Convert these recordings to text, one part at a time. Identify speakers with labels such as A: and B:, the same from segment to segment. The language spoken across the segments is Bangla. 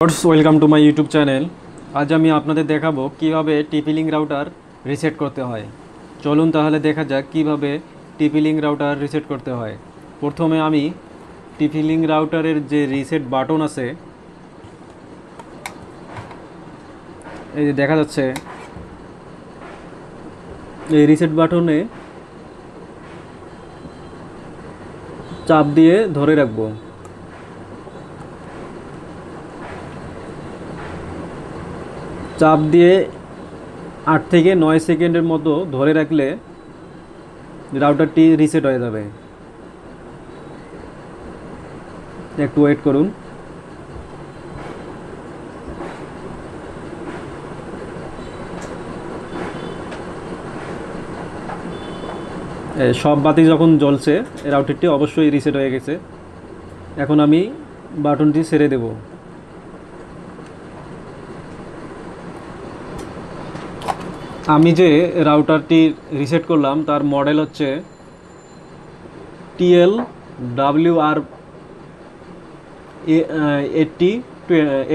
A: Welcome to my YouTube channel. আজ আমি আপনাদের দেখাবো কিভাবে টিপি-লিঙ্ক রাউটার রিসেট করতে হয়। চলুন তাহলে দেখা যাক কিভাবে টিপি-লিঙ্ক রাউটার রিসেট করতে হয়। প্রথমে আমি টিপি-লিঙ্ক রাউটারের যে রিসেট বাটন আছে, এই যে দেখা যাচ্ছে, এই রিসেট বাটনে চাপ দিয়ে ধরে রাখবো। চাপ দিয়ে 8 থেকে 9 সেকেন্ডের মতো ধরে রাখলে রাউটারটি রিসেট হয়ে যাবে। একটু ওয়েট করুন। সব বাতি যখন জ্বলছে, রাউটারটি অবশ্যই রিসেট হয়ে গেছে। এখন আমি বাটনটি ছেড়ে দেব। আমি যে রাউটারটি রিসেট করলাম তার মডেল হচ্ছে TLWR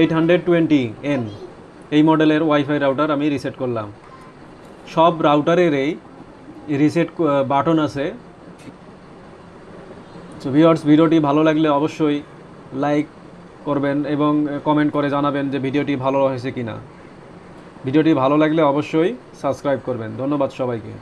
A: 820N। এই মডেলের ওয়াইফাই রাউটার আমি রিসেট করলাম। সব রাউটারেরই রিসেট বাটন আছে। সো ভিউয়ার্স, ভিডিওটি ভালো লাগলে অবশ্যই লাইক করবেন এবং কমেন্ট করে জানাবেন যে ভিডিওটি ভালো হয়েছে কিনা। ভিডিওটি ভালো লাগলে অবশ্যই সাবস্ক্রাইব করবেন। ধন্যবাদ সবাইকে।